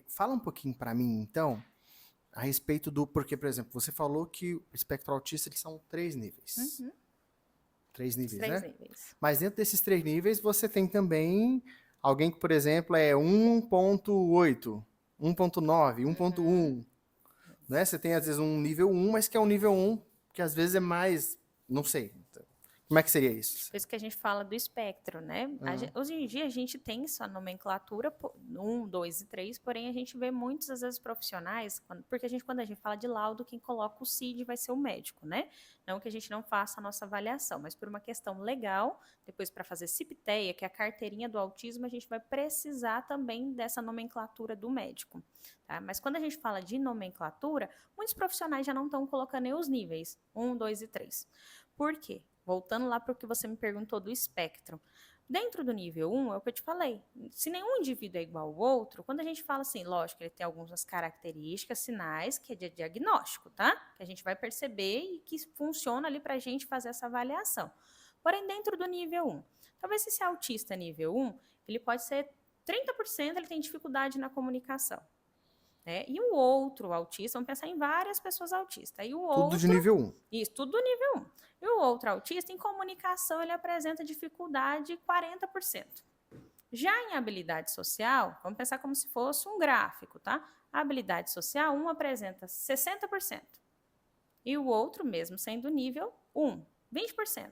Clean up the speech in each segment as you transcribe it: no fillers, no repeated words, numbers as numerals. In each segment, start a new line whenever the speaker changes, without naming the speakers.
Fala um pouquinho para mim, então, a respeito do... Porque, por exemplo, você falou que o espectro autista eles são 3 níveis.
Uhum.
3 níveis,
3
né?
níveis.
Mas dentro desses 3 níveis, você tem também alguém que, por exemplo, é 1.8, 1.9,
Uhum.
1.1, né? Você tem, às vezes, um nível 1, mas que é um nível 1 que, às vezes, é mais... Não sei. Como é que seria isso?
Por isso que a gente fala do espectro, né? Hoje em dia a gente tem essa nomenclatura 1, 2 e 3, porém a gente vê muitos, às vezes, profissionais, porque quando a gente fala de laudo, quem coloca o CID vai ser o médico, né? Não que a gente não faça a nossa avaliação, mas por uma questão legal, depois para fazer CIPTEA, que é a carteirinha do autismo, a gente vai precisar também dessa nomenclatura do médico. Tá? Mas quando a gente fala de nomenclatura, muitos profissionais já não estão colocando nem os níveis 1, 2 e 3. Por quê? Voltando lá para o que você me perguntou do espectro. Dentro do nível 1, é o que eu te falei. Se nenhum indivíduo é igual ao outro, quando a gente fala assim, lógico, ele tem algumas características, sinais, que é de diagnóstico, tá? Que a gente vai perceber e que funciona ali para a gente fazer essa avaliação. Porém, dentro do nível 1, talvez esse autista nível 1, ele pode ser 30% ele tem dificuldade na comunicação. Né? E o outro autista, vamos pensar em várias pessoas autistas. E o
Tudo de
outro,
nível 1.
isso, tudo do nível 1. E o outro autista, em comunicação, ele apresenta dificuldade 40%. Já em habilidade social, vamos pensar como se fosse um gráfico, tá? A habilidade social, um apresenta 60%. E o outro, mesmo sendo nível 1, 20%.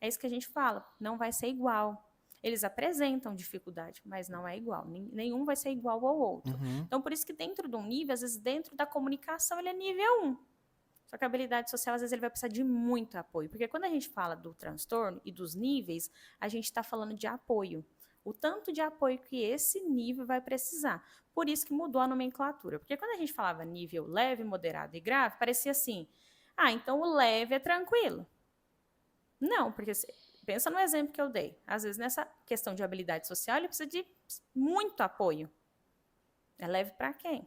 É isso que a gente fala, não vai ser igual. Eles apresentam dificuldade, mas não é igual. Nenhum vai ser igual ao outro.
Uhum.
Então, por isso que dentro de um nível, às vezes dentro da comunicação, ele é nível 1. Só que a habilidade social, às vezes, ele vai precisar de muito apoio. Porque quando a gente fala do transtorno e dos níveis, a gente está falando de apoio. O tanto de apoio que esse nível vai precisar. Por isso que mudou a nomenclatura. Porque quando a gente falava nível leve, moderado e grave, parecia assim: ah, então o leve é tranquilo. Não, porque pensa no exemplo que eu dei. Às vezes, nessa questão de habilidade social, ele precisa de muito apoio. É leve para quem?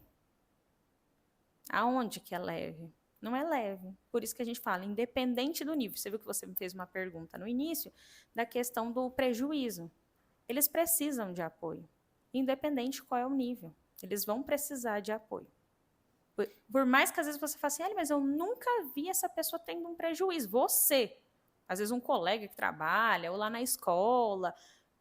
Aonde que é leve? Não é leve. Por isso que a gente fala, independente do nível. Você viu que você me fez uma pergunta no início da questão do prejuízo. Eles precisam de apoio, independente qual é o nível. Eles vão precisar de apoio. Por mais que às vezes você fale assim, mas eu nunca vi essa pessoa tendo um prejuízo. Você, às vezes um colega que trabalha, ou lá na escola,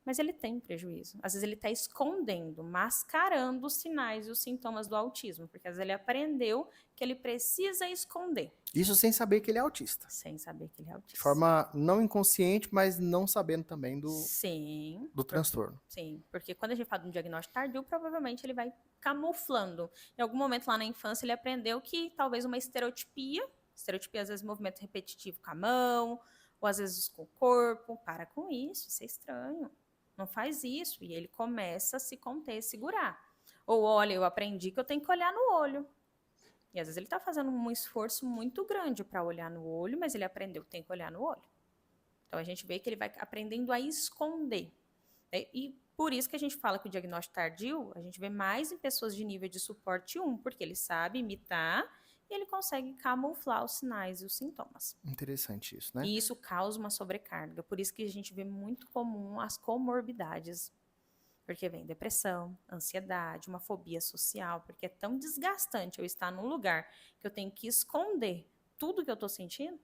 mas ele tem prejuízo. Às vezes ele está escondendo, mascarando os sinais e os sintomas do autismo, porque às vezes ele aprendeu que ele precisa esconder.
Isso sem saber que ele é autista.
Sem saber que ele é
De
autista.
forma não inconsciente, mas não sabendo também
Sim,
do transtorno.
sim, porque quando a gente fala de um diagnóstico tardio, provavelmente ele vai camuflando. Em algum momento lá na infância ele aprendeu que talvez uma estereotipia às vezes movimento repetitivo com a mão, ou às vezes com o corpo, para com isso é estranho. Não faz isso. E ele começa a se conter, segurar. Ou olha, eu aprendi que eu tenho que olhar no olho. E às vezes ele está fazendo um esforço muito grande para olhar no olho, mas ele aprendeu que tem que olhar no olho. Então a gente vê que ele vai aprendendo a esconder. E por isso que a gente fala que o diagnóstico tardio, a gente vê mais em pessoas de nível de suporte 1, porque ele sabe imitar e ele consegue camuflar os sinais e os sintomas.
Interessante isso, né?
E isso causa uma sobrecarga. Por isso que a gente vê muito comum as comorbidades. Porque vem depressão, ansiedade, uma fobia social, porque é tão desgastante eu estar num lugar que eu tenho que esconder tudo que eu estou sentindo,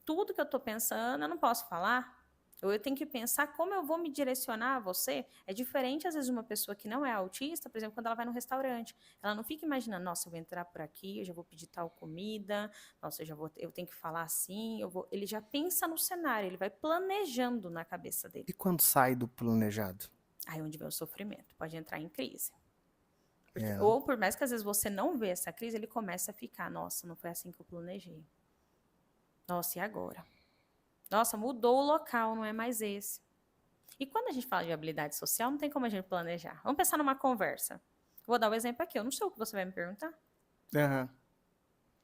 tudo que eu estou pensando, eu não posso falar. Ou eu tenho que pensar como eu vou me direcionar a você. É diferente, às vezes, de uma pessoa que não é autista, por exemplo, quando ela vai no restaurante. Ela não fica imaginando, nossa, eu vou entrar por aqui, eu já vou pedir tal comida, nossa, eu tenho que falar assim, Ele já pensa no cenário, ele vai planejando na cabeça dele.
E quando sai do planejado?
Aí é onde vem o sofrimento, pode entrar em crise.
É, né?
Ou por mais que às vezes você não vê essa crise, ele começa a ficar, nossa, não foi assim que eu planejei. Nossa, e agora? Nossa, mudou o local, não é mais esse. E quando a gente fala de habilidade social, não tem como a gente planejar. Vamos pensar numa conversa. Vou dar um exemplo aqui, eu não sei o que você vai me perguntar.
Uhum.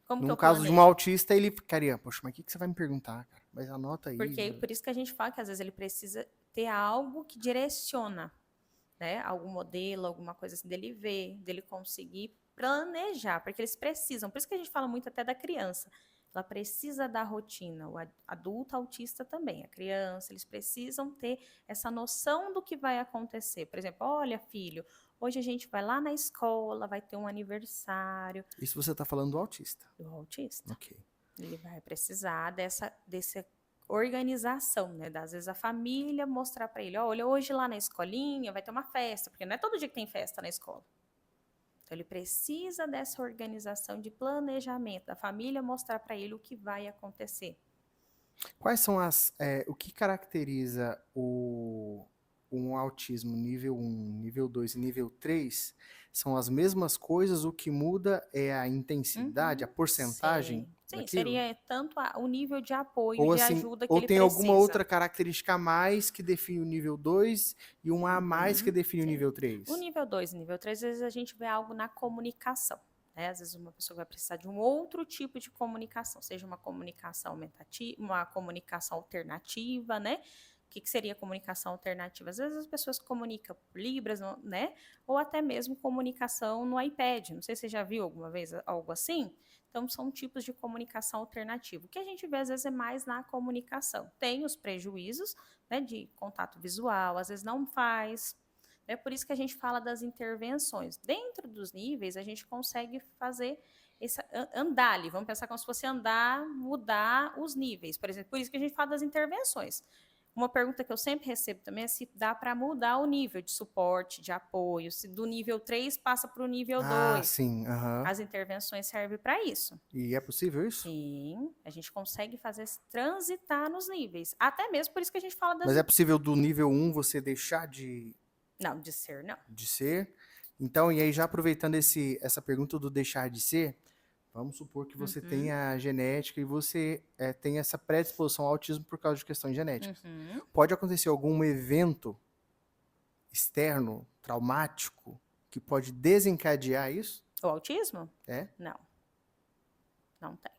Como que
Num
eu
caso de um
planejo?
autista, ele ficaria, poxa, mas o que você vai me perguntar, cara? Mas anota aí.
Porque por isso que a gente fala que às vezes ele precisa ter algo que direciona, né? Algum modelo, alguma coisa assim dele ver, dele conseguir planejar, porque eles precisam. Por isso que a gente fala muito até da criança. Ela precisa da rotina. O adulto autista também, a criança, eles precisam ter essa noção do que vai acontecer. Por exemplo, olha, filho, Hoje a gente vai lá na escola, vai ter um aniversário.
Isso você está falando do autista.
Do autista.
Ok.
Ele vai precisar dessa organização, né? Às vezes a família mostrar para ele, olha, hoje lá na escolinha vai ter uma festa, porque não é todo dia que tem festa na escola. Então ele precisa dessa organização de planejamento, da família mostrar para ele o que vai acontecer.
Quais são o que caracteriza um autismo nível 1, nível 2 e nível 3? São as mesmas coisas, o que muda é a intensidade, a porcentagem
Sim,
daquilo?
seria tanto o nível de apoio,
Ou
de
assim,
ajuda que
ou
ele
tem
precisa.
alguma outra característica a mais que define o nível 2 e um a mais que define o nível 3?
O nível 2 e nível 3, às vezes a gente vê algo na comunicação. Né? Às vezes uma pessoa vai precisar de um outro tipo de comunicação, seja uma comunicação aumentativa, uma comunicação alternativa, né? O que seria comunicação alternativa? Às vezes as pessoas comunicam por Libras, né? Ou até mesmo comunicação no iPad. Não sei se você já viu alguma vez algo assim. Então, são tipos de comunicação alternativa. O que a gente vê, às vezes, é mais na comunicação. Tem os prejuízos, né, de contato visual, às vezes não faz. É por isso que a gente fala das intervenções. Dentro dos níveis, a gente consegue fazer andar ali. Vamos pensar como se fosse andar, mudar os níveis. Por exemplo, por isso que a gente fala das intervenções. Uma pergunta que eu sempre recebo também é se dá para mudar o nível de suporte, de apoio, se do nível 3 passa para o nível 2.
Ah, sim.
As intervenções servem para isso.
E é possível isso?
Sim, a gente consegue fazer transitar nos níveis. Até mesmo por isso que a gente fala das...
Mas é possível do nível 1 você deixar de...
Não, de ser não.
De ser? Então, e aí já aproveitando essa pergunta do deixar de ser, vamos supor que você tenha a genética e você tem essa predisposição ao autismo por causa de questões genéticas. Pode acontecer algum evento externo, traumático, que pode desencadear isso?
O autismo?
É?
Não. Não tem.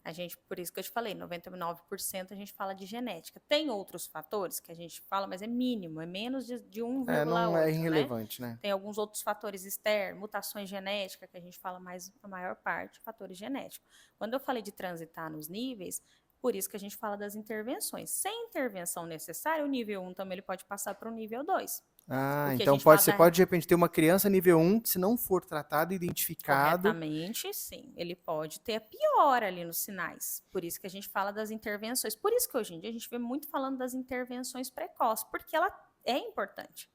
A gente, por isso que eu te falei, 99% a gente fala de genética. Tem outros fatores que a gente fala, mas é mínimo, é menos de 1,8.
Não é irrelevante, né?
Tem alguns outros fatores externos, mutações genéticas, que a gente fala mais, a maior parte, fatores genéticos. Quando eu falei de transitar nos níveis, por isso que a gente fala das intervenções. Sem intervenção necessária, o nível 1 também ele pode passar para o nível 2.
Ah, então você pode de repente ter uma criança nível 1 que se não for tratado e identificado...
Corretamente, sim. Ele pode ter pior ali nos sinais. Por isso que a gente fala das intervenções. Por isso que hoje em dia a gente vê muito falando das intervenções precoces, porque ela é importante.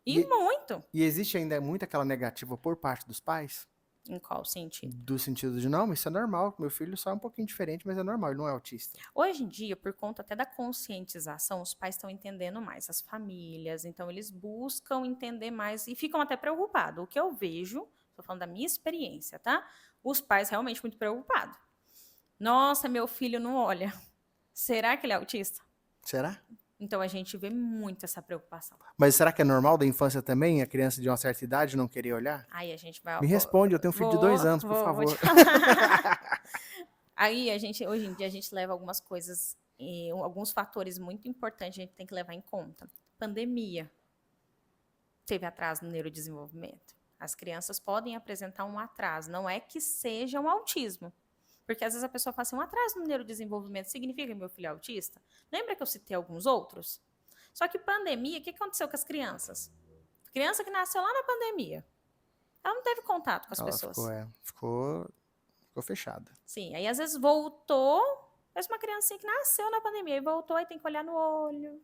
E muito.
E existe ainda muito aquela negativa por parte dos pais?
Em qual sentido?
Do sentido de, não, isso é normal, meu filho só é um pouquinho diferente, mas é normal, ele não é autista.
Hoje em dia, por conta até da conscientização, os pais estão entendendo mais, as famílias, então eles buscam entender mais e ficam até preocupados. O que eu vejo, estou falando da minha experiência, tá? Os pais realmente muito preocupados. Nossa, meu filho não olha. Será que ele é autista?
Será?
Então a gente vê muito essa preocupação.
Mas será que é normal da infância também, a criança de uma certa idade não querer olhar?
Aí a gente vai...
Me responde, eu tenho um filho de 2 anos, por favor.
Aí hoje em dia a gente leva algumas coisas, alguns fatores muito importantes a gente tem que levar em conta. Pandemia. Teve atraso no neurodesenvolvimento. As crianças podem apresentar um atraso, não é que seja um autismo. Porque às vezes a pessoa fala assim, um atraso no neurodesenvolvimento significa que meu filho é autista? Lembra que eu citei alguns outros? Só que pandemia, o que aconteceu com as crianças? Criança que nasceu lá na pandemia. Ela não teve contato com as pessoas.
Ficou fechada.
Sim, aí às vezes voltou, mas uma criancinha que nasceu na pandemia e voltou, aí tem que olhar no olho,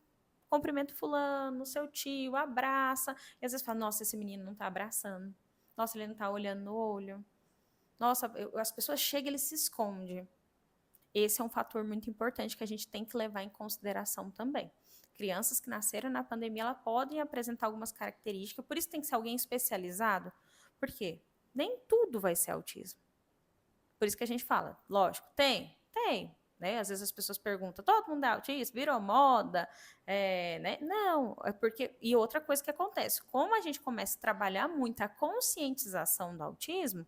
cumprimenta fulano, seu tio, abraça. E às vezes fala, nossa, esse menino não tá abraçando. Nossa, ele não tá olhando no olho. Nossa, as pessoas chegam e ele se esconde. Esse é um fator muito importante que a gente tem que levar em consideração também. Crianças que nasceram na pandemia, elas podem apresentar algumas características, por isso tem que ser alguém especializado. Por quê? Nem tudo vai ser autismo. Por isso que a gente fala, lógico, tem. Né? Às vezes as pessoas perguntam, todo mundo é autista? Virou moda? Né? Não, é porque... E outra coisa que acontece, como a gente começa a trabalhar muito a conscientização do autismo,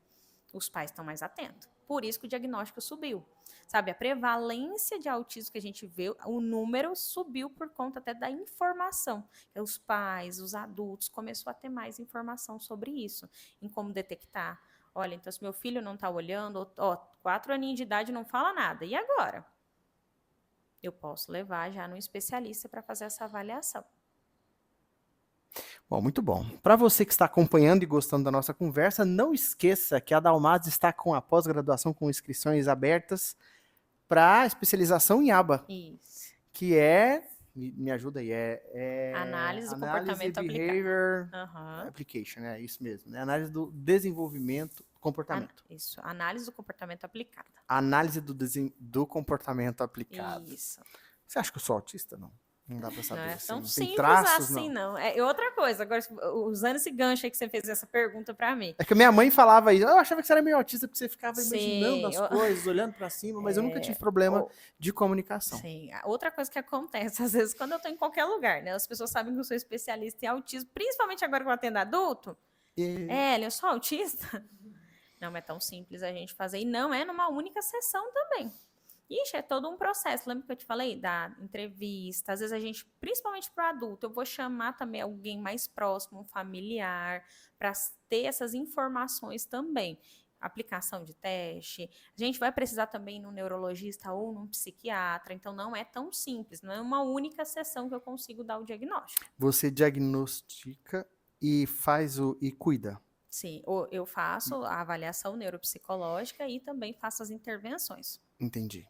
os pais estão mais atentos. Por isso que o diagnóstico subiu. Sabe, a prevalência de autismo que a gente vê, o número subiu por conta até da informação. Os pais, os adultos, começou a ter mais informação sobre isso, em como detectar. Olha, então se meu filho não está olhando, 4 aninhos de idade não fala nada, e agora? Eu posso levar já no especialista para fazer essa avaliação.
Bom, muito bom. Para você que está acompanhando e gostando da nossa conversa, não esqueça que a Dalmases está com a pós-graduação com inscrições abertas para especialização em ABA,
Isso.
que é, me ajuda aí,
Análise do
Análise
comportamento
Behavior
aplicado.
Application, é isso mesmo, né? Análise do desenvolvimento, comportamento.
Isso, análise do comportamento aplicada.
Análise do comportamento aplicado.
Isso.
Você acha que eu sou autista? Não. Não dá pra saber.
Não é
Assim,
tão
não tem
simples
traços,
assim,
não.
não. É outra coisa, agora, usando esse gancho aí que você fez essa pergunta pra mim.
É que minha mãe falava isso. Eu achava que você era meio autista porque você ficava imaginando
Sim,
as coisas, olhando pra cima, mas eu nunca tive problema de comunicação.
Sim. Outra coisa que acontece, às vezes, quando eu tô em qualquer lugar, né? As pessoas sabem que eu sou especialista em autismo, principalmente agora que eu atendo adulto. Eu sou autista? Não é tão simples a gente fazer. E não é numa única sessão também. Ixi, é todo um processo. Lembra que eu te falei da entrevista? Às vezes a gente, principalmente para o adulto, eu vou chamar também alguém mais próximo, um familiar, para ter essas informações também. Aplicação de teste. A gente vai precisar também num neurologista ou num psiquiatra. Então não é tão simples. Não é uma única sessão que eu consigo dar o diagnóstico.
Você diagnostica e e cuida.
Sim, eu faço a avaliação neuropsicológica e também faço as intervenções.
Entendi.